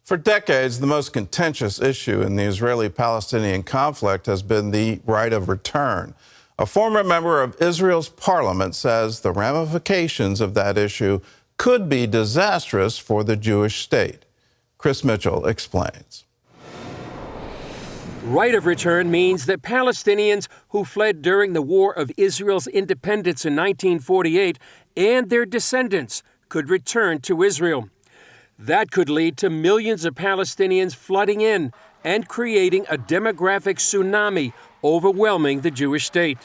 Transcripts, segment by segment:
For decades, the most contentious issue in the Israeli-Palestinian conflict has been the right of return. A former member of Israel's parliament says the ramifications of that issue could be disastrous for the Jewish state. Chris Mitchell explains. Right of return means that Palestinians who fled during the War of Israel's independence in 1948 and their descendants could return to Israel. That could lead to millions of Palestinians flooding in and creating a demographic tsunami overwhelming the Jewish state.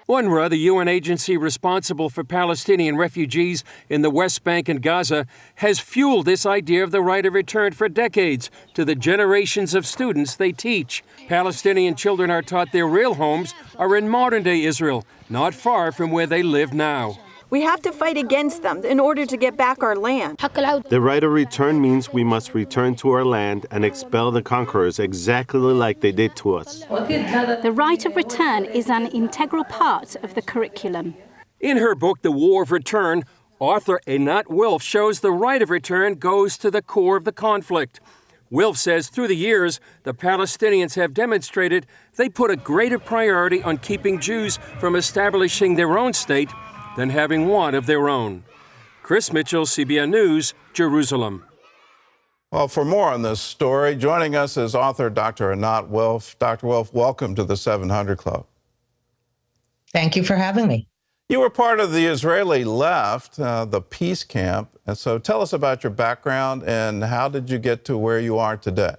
UNRWA, the UN agency responsible for Palestinian refugees in the West Bank and Gaza, has fueled this idea of the right of return for decades to the generations of students they teach. Palestinian children are taught their real homes are in modern-day Israel, not far from where they live now. We have to fight against them in order to get back our land. The right of return means we must return to our land and expel the conquerors exactly like they did to us. The right of return is an integral part of the curriculum. In her book, The War of Return, author Anat Wolf shows the right of return goes to the core of the conflict. Wolf says through the years, the Palestinians have demonstrated they put a greater priority on keeping Jews from establishing their own state than having one of their own. Chris Mitchell, CBN News, Jerusalem. Well, for more on this story, joining us is author Dr. Anat Wolf. Dr. Wolf, welcome to the 700 Club. Thank you for having me. You were part of the Israeli left, the peace camp. And so tell us about your background and how did you get to where you are today?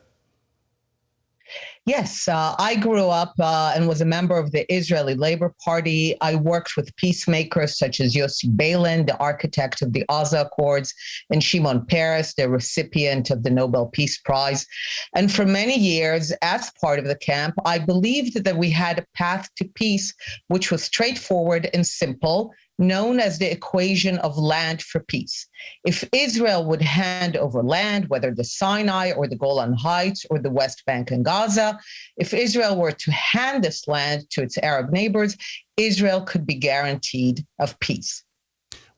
Yes, I grew up and was a member of the Israeli Labor Party. I worked with peacemakers such as Yossi Beilin, the architect of the Oslo Accords, and Shimon Peres, the recipient of the Nobel Peace Prize. And for many years, as part of the camp, I believed that we had a path to peace, which was straightforward and simple, known as the equation of land for peace. If Israel would hand over land, whether the Sinai or the Golan Heights or the West Bank and Gaza, if Israel were to hand this land to its Arab neighbors, Israel could be guaranteed of peace.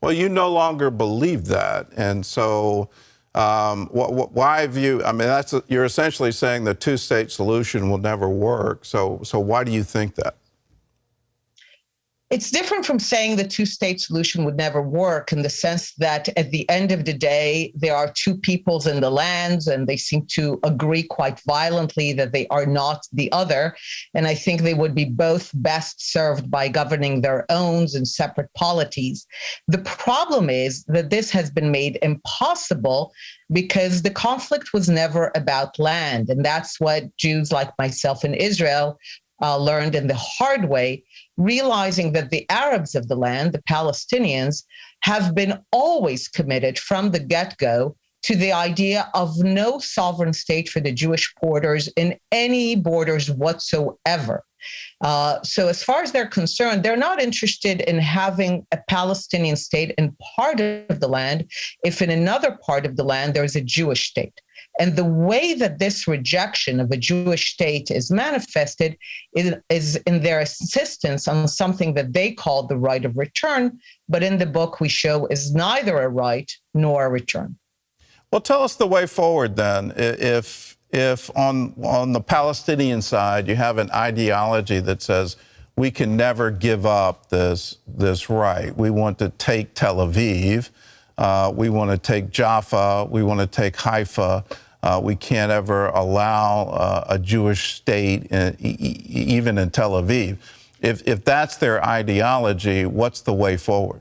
Well, you no longer believe that. And so why have you, I mean, you're essentially saying the two-state solution will never work. So why do you think that? It's different from saying the two-state solution would never work in the sense that at the end of the day, there are two peoples in the lands and they seem to agree quite violently that they are not the other. And I think they would be both best served by governing their own and separate polities. The problem is that this has been made impossible because the conflict was never about land. And that's what Jews like myself in Israel learned in the hard way, realizing that the Arabs of the land, the Palestinians, have been always committed from the get-go to the idea of no sovereign state for the Jewish borders in any borders whatsoever. So as far as they're concerned, they're not interested in having a Palestinian state in part of the land if in another part of the land there's a Jewish state. And the way that this rejection of a Jewish state is manifested is in their insistence on something that they call the right of return, but in the book we show is neither a right nor a return. Well, tell us the way forward then. If on the Palestinian side you have an ideology that says we can never give up this right. We want to take Tel Aviv. We want to take Jaffa. We want to take Haifa. We can't ever allow a Jewish state, even in Tel Aviv. If that's their ideology, what's the way forward?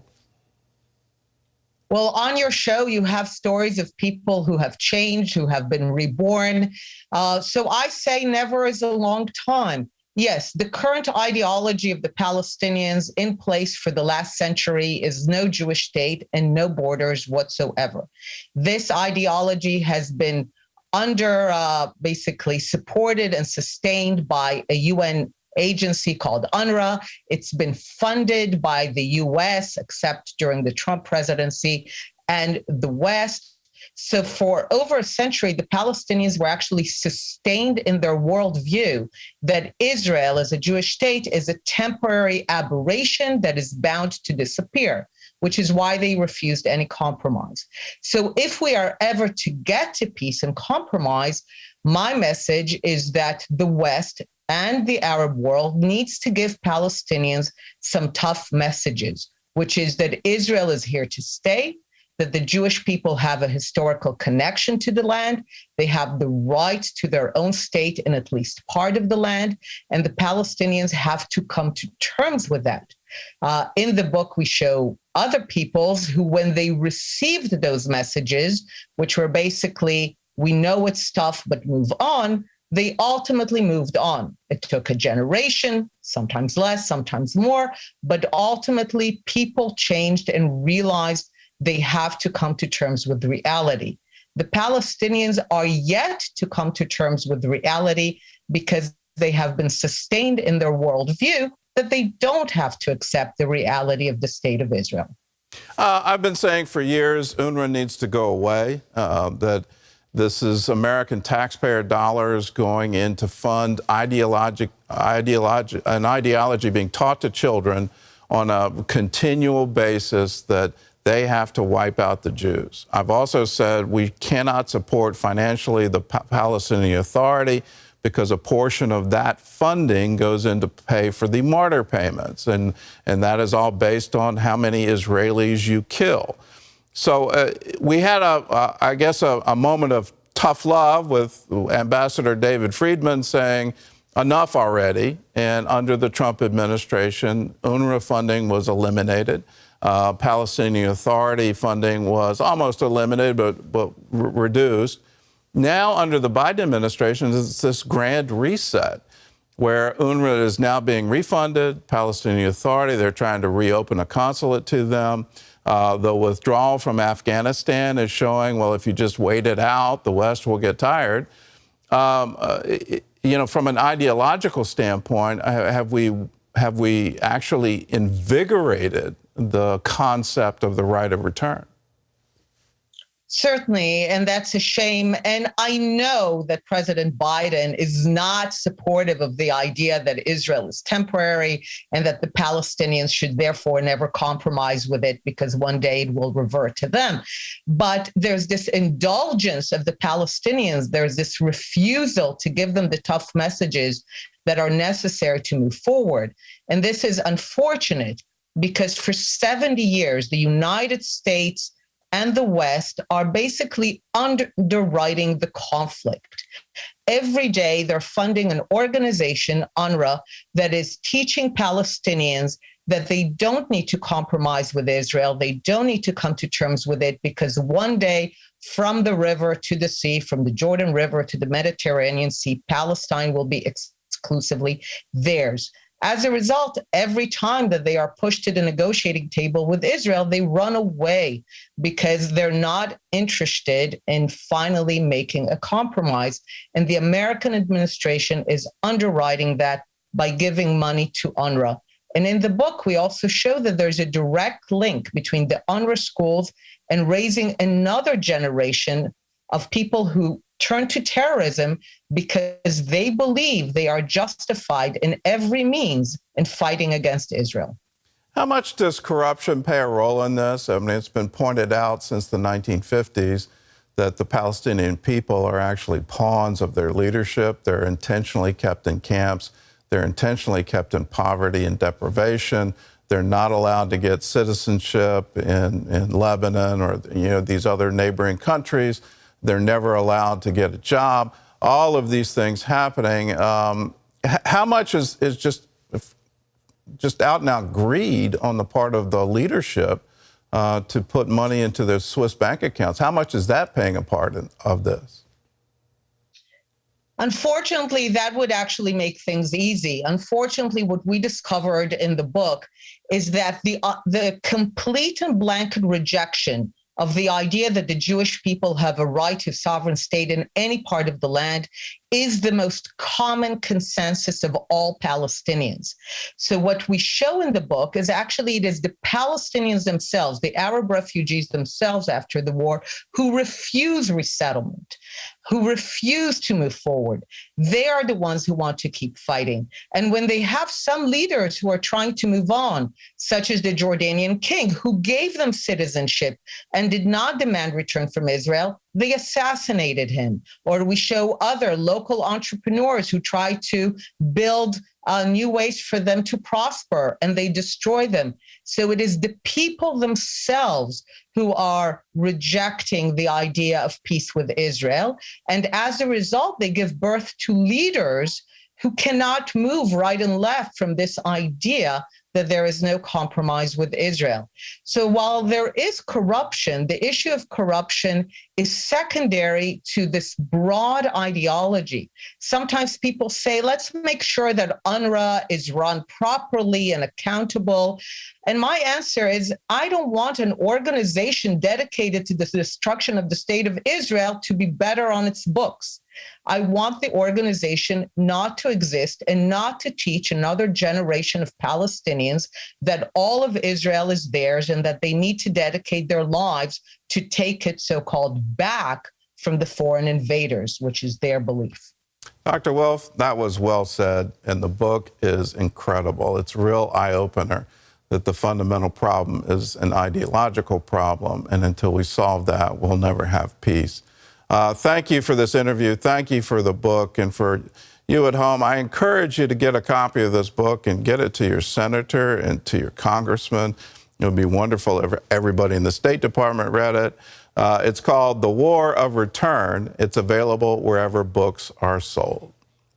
Well, on your show, you have stories of people who have changed, who have been reborn. So I say never is a long time. Yes, the current ideology of the Palestinians in place for the last century is no Jewish state and no borders whatsoever. This ideology has been basically supported and sustained by a UN agency called UNRWA. It's been funded by the US, except during the Trump presidency, and the West. So for over a century, the Palestinians were actually sustained in their worldview that Israel as a Jewish state is a temporary aberration that is bound to disappear. which is why they refused any compromise. So if we are ever to get to peace and compromise, my message is that the West and the Arab world needs to give Palestinians some tough messages, which is that Israel is here to stay, that the Jewish people have a historical connection to the land. They have the right to their own state in at least part of the land, and the Palestinians have to come to terms with that. In the book, we show other peoples who, when they received those messages, which were basically, we know it's tough, but move on, they ultimately moved on. It took a generation, sometimes less, sometimes more, but ultimately people changed and realized they have to come to terms with reality. The Palestinians are yet to come to terms with reality because they have been sustained in their worldview that they don't have to accept the reality of the state of Israel. I've been saying for years, UNRWA needs to go away, that this is American taxpayer dollars going in to fund an ideology being taught to children on a continual basis that they have to wipe out the Jews. I've also said we cannot support financially the Palestinian Authority because a portion of that funding goes in to pay for the martyr payments, and that is all based on how many Israelis you kill. So we had, I guess, a moment of tough love with Ambassador David Friedman saying, enough already, and under the Trump administration, UNRWA funding was eliminated. Palestinian Authority funding was almost eliminated, but reduced. Now, under the Biden administration, it's this grand reset where UNRWA is now being refunded. Palestinian Authority, they're trying to reopen a consulate to them. The withdrawal from Afghanistan is showing, well, if you just wait it out, the West will get tired. From an ideological standpoint, have we actually invigorated the concept of the right of return? Certainly, and that's a shame. And I know that President Biden is not supportive of the idea that Israel is temporary and that the Palestinians should therefore never compromise with it because one day it will revert to them. But there's this indulgence of the Palestinians. There's this refusal to give them the tough messages that are necessary to move forward. And this is unfortunate because for 70 years, the United States and the West are basically underwriting the conflict. Every day, they're funding an organization, UNRWA, that is teaching Palestinians that they don't need to compromise with Israel. They don't need to come to terms with it because one day, from the river to the sea, from the Jordan River to the Mediterranean Sea, Palestine will be exclusively theirs. As a result, every time that they are pushed to the negotiating table with Israel, they run away because they're not interested in finally making a compromise. And the American administration is underwriting that by giving money to UNRWA. And in the book, we also show that there's a direct link between the UNRWA schools and raising another generation of people who turn to terrorism because they believe they are justified in every means in fighting against Israel. How much does corruption play a role in this? I mean, it's been pointed out since the 1950s that the Palestinian people are actually pawns of their leadership. They're intentionally kept in camps. They're intentionally kept in poverty and deprivation. They're not allowed to get citizenship in Lebanon or these other neighboring countries. They're never allowed to get a job. All of these things happening. How much is just out and out greed on the part of the leadership to put money into their Swiss bank accounts? How much is that playing a part of this? Unfortunately, that would actually make things easy. Unfortunately, what we discovered in the book is that the complete and blanket rejection of the idea that the Jewish people have a right to sovereign state in any part of the land is the most common consensus of all Palestinians. So what we show in the book is actually it is the Palestinians themselves, the Arab refugees themselves after the war, who refuse resettlement. who refuse to move forward. They are the ones who want to keep fighting. And when they have some leaders who are trying to move on, such as the Jordanian king, who gave them citizenship and did not demand return from Israel, they assassinated him. Or we show other local entrepreneurs who try to build new ways for them to prosper, and they destroy them. So it is the people themselves who are rejecting the idea of peace with Israel. And as a result, they give birth to leaders who cannot move right and left from this idea that there is no compromise with Israel. So while there is corruption, the issue of corruption is secondary to this broad ideology. Sometimes people say, let's make sure that UNRWA is run properly and accountable. And my answer is, I don't want an organization dedicated to the destruction of the state of Israel to be better on its books. I want the organization not to exist and not to teach another generation of Palestinians that all of Israel is theirs and that they need to dedicate their lives to take it so-called back from the foreign invaders, which is their belief. Dr. Wolf, that was well said, and the book is incredible. It's a real eye-opener that the fundamental problem is an ideological problem, and until we solve that, we'll never have peace. Thank you for this interview. Thank you for the book. And for you at home, I encourage you to get a copy of this book and get it to your senator and to your congressman. It would be wonderful if everybody in the State Department read it. It's called The War of Return. It's available wherever books are sold.